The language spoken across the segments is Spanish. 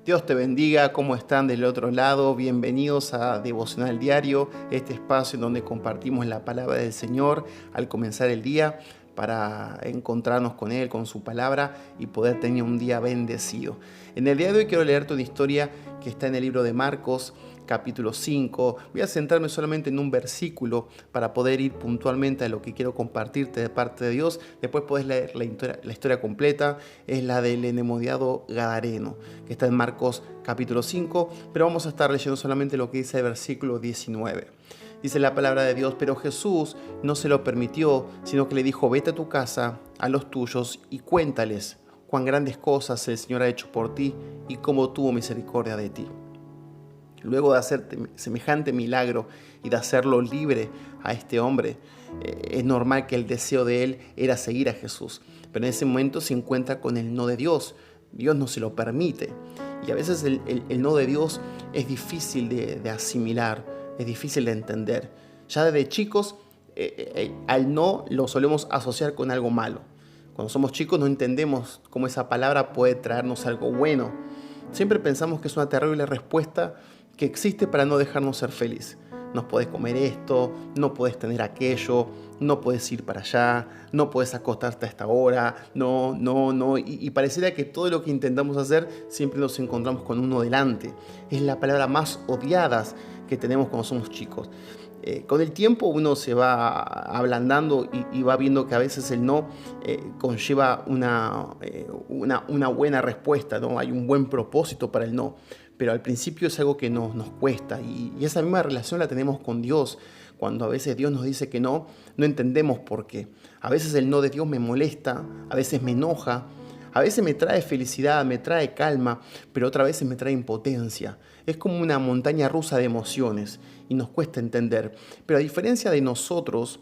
Dios te bendiga, ¿cómo están del otro lado? Bienvenidos a Devocional Diario, este espacio en donde compartimos la palabra del Señor al comenzar el día para encontrarnos con Él, con su palabra y poder tener un día bendecido. En el día de hoy quiero leerte una historia que está en el libro de Marcos, capítulo 5. Voy a centrarme solamente en un versículo para poder ir puntualmente a lo que quiero compartirte de parte de Dios. Después puedes leer la historia completa, es la del endemoniado gadareno, que está en Marcos capítulo 5, pero vamos a estar leyendo solamente lo que dice el versículo 19. Dice la palabra de Dios: pero Jesús no se lo permitió, sino que le dijo: vete a tu casa, a los tuyos, y cuéntales cuán grandes cosas el Señor ha hecho por ti y cómo tuvo misericordia de ti. Luego de hacer semejante milagro y de hacerlo libre a este hombre, es normal que el deseo de él era seguir a Jesús. Pero en ese momento se encuentra con el no de Dios. Dios no se lo permite. Y a veces el no de Dios es difícil de asimilar, es difícil de entender. Ya desde chicos, al no lo solemos asociar con algo malo. Cuando somos chicos no entendemos cómo esa palabra puede traernos algo bueno. Siempre pensamos que es una terrible respuesta que existe para no dejarnos ser feliz. No puedes comer esto, no puedes tener aquello, no puedes ir para allá, no puedes acostarte a esta hora, no. Y pareciera que todo lo que intentamos hacer siempre nos encontramos con uno delante. Es la palabra más odiada que tenemos cuando somos chicos. Con el tiempo uno se va ablandando y va viendo que a veces el no conlleva una buena respuesta, ¿no? Hay un buen propósito para el no, pero al principio es algo que nos cuesta y esa misma relación la tenemos con Dios. Cuando a veces Dios nos dice que no entendemos por qué. A veces el no de Dios me molesta, a veces me enoja, a veces me trae felicidad, me trae calma, pero otras veces me trae impotencia. Es como una montaña rusa de emociones y nos cuesta entender. Pero a diferencia de nosotros,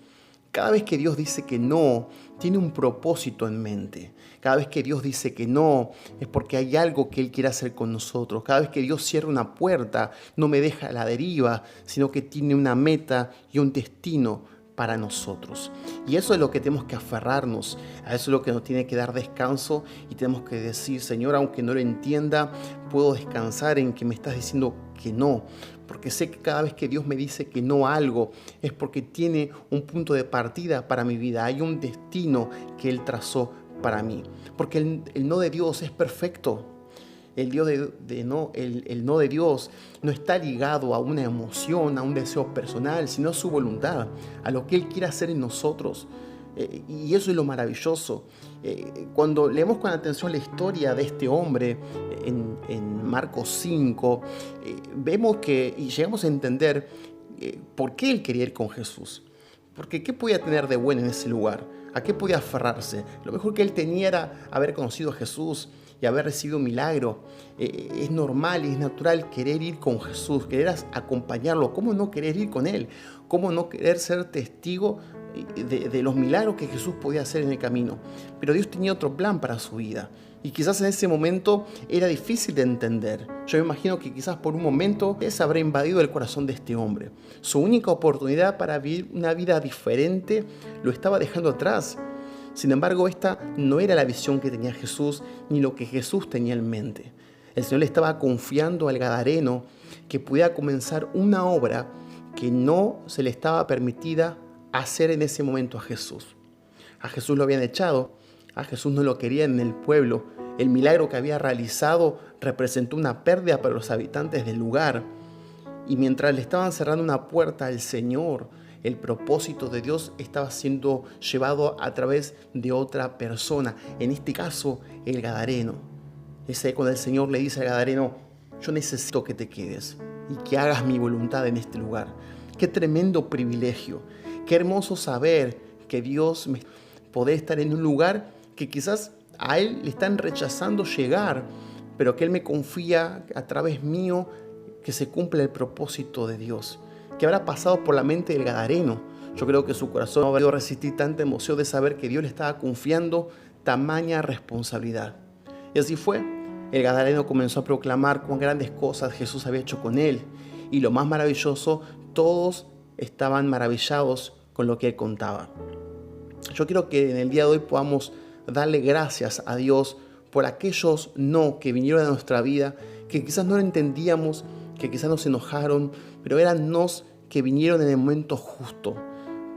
cada vez que Dios dice que no, tiene un propósito en mente. Cada vez que Dios dice que no, es porque hay algo que Él quiere hacer con nosotros. Cada vez que Dios cierra una puerta, no me deja a la deriva, sino que tiene una meta y un destino para nosotros. Y eso es lo que tenemos que aferrarnos, a eso es lo que nos tiene que dar descanso y tenemos que decir: Señor, aunque no lo entienda, puedo descansar en que me estás diciendo que no, porque sé que cada vez que Dios me dice que no a algo es porque tiene un punto de partida para mi vida, hay un destino que Él trazó para mí, porque el no de Dios es perfecto. El no de Dios no está ligado a una emoción, a un deseo personal, sino a su voluntad, a lo que Él quiere hacer en nosotros. Y eso es lo maravilloso. Cuando leemos con atención la historia de este hombre en Marcos 5, vemos que y llegamos a entender por qué él quería ir con Jesús. Porque ¿qué podía tener de bueno en ese lugar? ¿A qué podía aferrarse? Lo mejor que él tenía era haber conocido a Jesús y haber recibido un milagro. Es normal y es natural querer ir con Jesús, querer acompañarlo. ¿Cómo no querer ir con Él? ¿Cómo no querer ser testigo de los milagros que Jesús podía hacer en el camino? Pero Dios tenía otro plan para su vida. Y quizás en ese momento era difícil de entender. Yo me imagino que quizás por un momento se habrá invadido el corazón de este hombre. Su única oportunidad para vivir una vida diferente lo estaba dejando atrás. Sin embargo, esta no era la visión que tenía Jesús ni lo que Jesús tenía en mente. El Señor le estaba confiando al gadareno que pudiera comenzar una obra que no se le estaba permitida hacer en ese momento a Jesús. A Jesús lo habían echado, a Jesús no lo querían en el pueblo. El milagro que había realizado representó una pérdida para los habitantes del lugar. Y mientras le estaban cerrando una puerta al Señor, el propósito de Dios estaba siendo llevado a través de otra persona, en este caso el gadareno. Es ahí cuando el Señor le dice al gadareno: yo necesito que te quedes y que hagas mi voluntad en este lugar. Qué tremendo privilegio, qué hermoso saber que Dios me puede estar en un lugar que quizás a Él le están rechazando llegar, pero que Él me confía a través mío que se cumpla el propósito de Dios. ¿Qué habrá pasado por la mente del gadareno? Yo creo que su corazón no habrá podido resistir tanta emoción de saber que Dios le estaba confiando tamaña responsabilidad. Y así fue. El gadareno comenzó a proclamar cuán grandes cosas Jesús había hecho con él. Y lo más maravilloso, todos estaban maravillados con lo que él contaba. Yo quiero que en el día de hoy podamos darle gracias a Dios por aquellos no que vinieron a nuestra vida, que quizás no lo entendíamos, que quizás nos enojaron, pero eran nos que vinieron en el momento justo.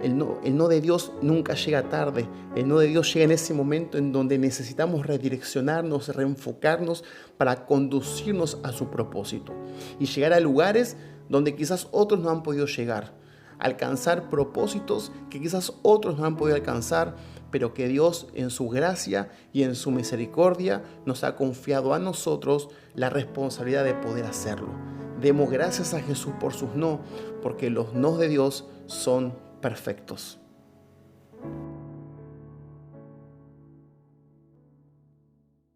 El no de Dios nunca llega tarde. El no de Dios llega en ese momento en donde necesitamos redireccionarnos, reenfocarnos para conducirnos a su propósito y llegar a lugares donde quizás otros no han podido llegar. Alcanzar propósitos que quizás otros no han podido alcanzar, pero que Dios en su gracia y en su misericordia nos ha confiado a nosotros la responsabilidad de poder hacerlo. Demos gracias a Jesús por sus no, porque los no de Dios son perfectos.